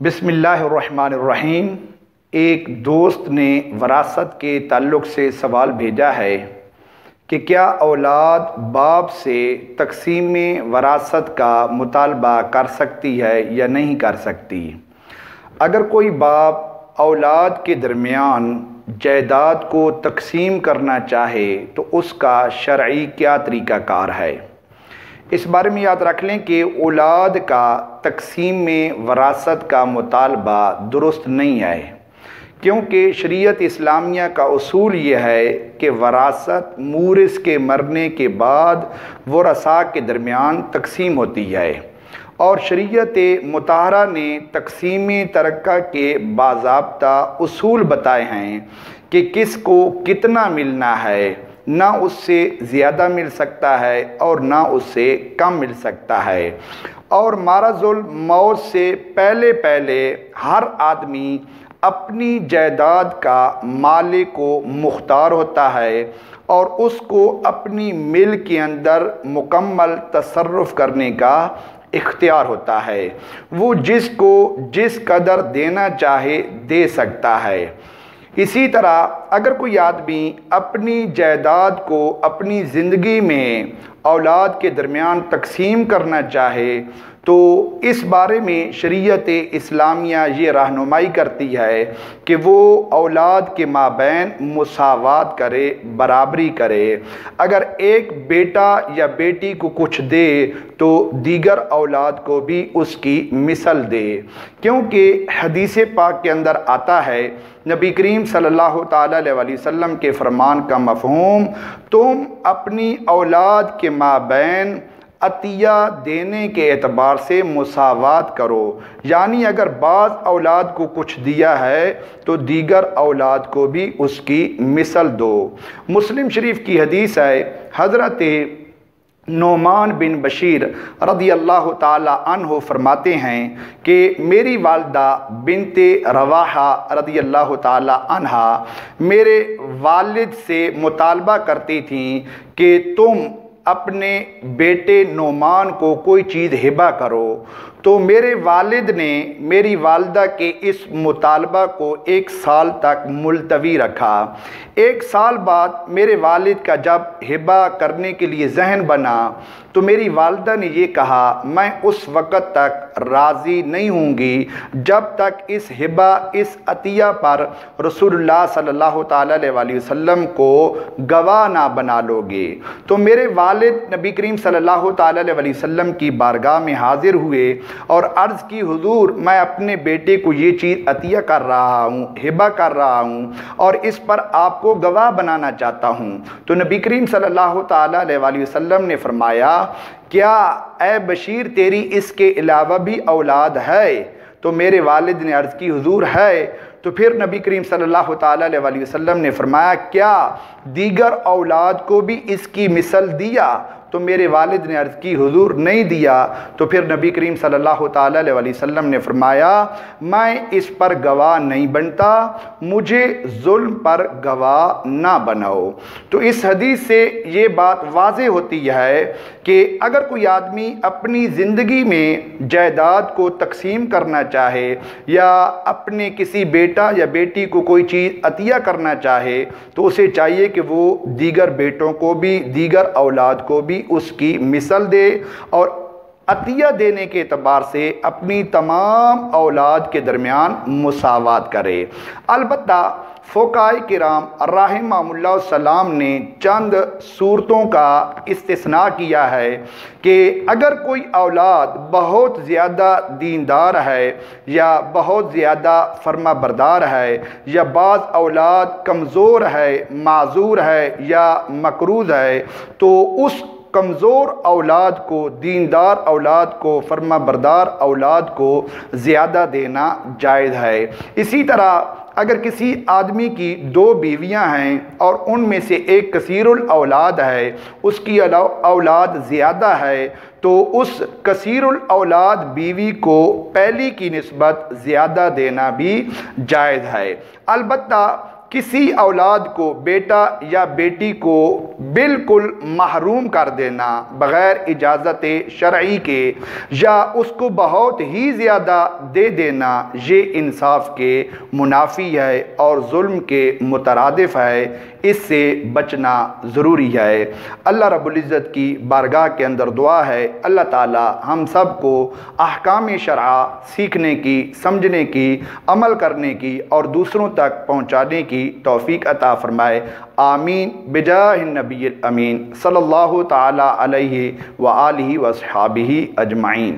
بسم اللہ الرحمن الرحیم۔ ایک دوست نے وراثت کے تعلق سے سوال بھیجا ہے کہ کیا اولاد باپ سے تقسیم وراثت کا مطالبہ کر سکتی ہے یا نہیں کر سکتی؟ اگر کوئی باپ اولاد کے درمیان جائیداد کو تقسیم کرنا چاہے تو اس کا شرعی کیا طریقہ کار ہے؟ اس بارے میں یاد رکھ لیں کہ اولاد کا تقسیم میں وراثت کا مطالبہ درست نہیں ہے، کیونکہ شریعت اسلامیہ کا اصول یہ ہے کہ وراثت مورث کے مرنے کے بعد ورثاء کے درمیان تقسیم ہوتی ہے، اور شریعت مطہرہ نے تقسیم ترکہ کے باضابطہ اصول بتائے ہیں کہ کس کو کتنا ملنا ہے، نہ اس سے زیادہ مل سکتا ہے اور نہ اس سے کم مل سکتا ہے، اور مرض الموت سے پہلے ہر آدمی اپنی جائیداد کا مالک و مختار ہوتا ہے اور اس کو اپنی مل کے اندر مکمل تصرف کرنے کا اختیار ہوتا ہے۔ وہ جس کو جس قدر دینا چاہے دے سکتا ہے۔ اسی طرح اگر کوئی آدمی اپنی جائیداد کو اپنی زندگی میں اولاد کے درمیان تقسیم کرنا چاہے تو اس بارے میں شریعت اسلامیہ یہ رہنمائی کرتی ہے کہ وہ اولاد کے مابین مساوات کرے، برابری کرے۔ اگر ایک بیٹا یا بیٹی کو کچھ دے تو دیگر اولاد کو بھی اس کی مثل دے، کیونکہ حدیث پاک کے اندر آتا ہے، نبی کریم صلی اللہ تعالیٰ علیہ وسلم کے فرمان کا مفہوم، تم اپنی اولاد کے مابین عطیہ دینے کے اعتبار سے مساوات کرو، یعنی اگر بعض اولاد کو کچھ دیا ہے تو دیگر اولاد کو بھی اس کی مثل دو۔ مسلم شریف کی حدیث ہے، حضرت نعمان بن بشیر رضی اللہ تعالی عنہ فرماتے ہیں کہ میری والدہ بنت رواحہ رضی اللہ تعالی عنہا میرے والد سے مطالبہ کرتی تھیں کہ تم اپنے بیٹے نعمان کو کوئی چیز ہبہ کرو، تو میرے والد نے میری والدہ کے اس مطالبہ کو 1 سال تک ملتوی رکھا۔ 1 سال بعد میرے والد کا جب ہبہ کرنے کے لیے ذہن بنا تو میری والدہ نے یہ کہا، میں اس وقت تک راضی نہیں ہوں گی جب تک اس ہبہ، اس عطیہ پر رسول اللہ صلی اللہ تعالیٰ علیہ وسلم کو گواہ نہ بنا لو گے۔ تو میرے والد نبی کریم صلی اللہ تعالیٰ علیہ وسلم کی بارگاہ میں حاضر ہوئے اور عرض کی، حضور میں اپنے بیٹے کو یہ چیز عطیہ کر رہا ہوں، ہبہ کر رہا ہوں، اور اس پر آپ کو گواہ بنانا چاہتا ہوں۔ تو نبی کریم صلی اللہ تعالیٰ علیہ وسلم نے فرمایا، کیا اے بشیر تیری اس کے علاوہ بھی اولاد ہے؟ تو میرے والد نے عرض کی، حضور ہے۔ تو پھر نبی کریم صلی اللہ تعالیٰ علیہ وسلم نے فرمایا، کیا دیگر اولاد کو بھی اس کی مثل دیا؟ تو میرے والد نے عرض کی، حضور نہیں دیا۔ تو پھر نبی کریم صلی اللہ تعالیٰ علیہ وسلم نے فرمایا، میں اس پر گواہ نہیں بنتا، مجھے ظلم پر گواہ نہ بناؤ۔ تو اس حدیث سے یہ بات واضح ہوتی ہے کہ اگر کوئی آدمی اپنی زندگی میں جائیداد کو تقسیم کرنا چاہے یا اپنے کسی بیٹا یا بیٹی کو کوئی چیز عطیہ کرنا چاہے تو اسے چاہیے کہ وہ دیگر بیٹوں کو بھی، دیگر اولاد کو بھی اس کی مثل دے اور عطیہ دینے کے اعتبار سے اپنی تمام اولاد کے درمیان مساوات کرے۔ البتہ فقہاء کرام رحمہم اللہ السلام نے چند صورتوں کا استثناء کیا ہے کہ اگر کوئی اولاد بہت زیادہ دیندار ہے یا بہت زیادہ فرما بردار ہے یا بعض اولاد کمزور ہے، معذور ہے یا مقروض ہے، تو اس کمزور اولاد کو، دیندار اولاد کو، فرما بردار اولاد کو زیادہ دینا جائز ہے۔ اسی طرح اگر کسی آدمی کی 2 بیویاں ہیں اور ان میں سے ایک کثیر الاولاد ہے، اس کی اولاد زیادہ ہے، تو اس کثیر الاولاد بیوی کو پہلی کی نسبت زیادہ دینا بھی جائز ہے۔ البتہ کسی اولاد کو بیٹا یا بیٹی کو بالکل محروم کر دینا بغیر اجازت شرعی کے یا اس کو بہت ہی زیادہ دے دینا یہ انصاف کے منافی ہے اور ظلم کے مترادف ہے، اس سے بچنا ضروری ہے۔ اللہ رب العزت کی بارگاہ کے اندر دعا ہے اللہ تعالی ہم سب کو احکام شرع سیکھنے کی، سمجھنے کی، عمل کرنے کی اور دوسروں تک پہنچانے کی توفیق عطا فرمائے، آمین بجاہ النبی الامین صلی اللہ تعالی علیہ وآلہ وصحابہ اجمعین۔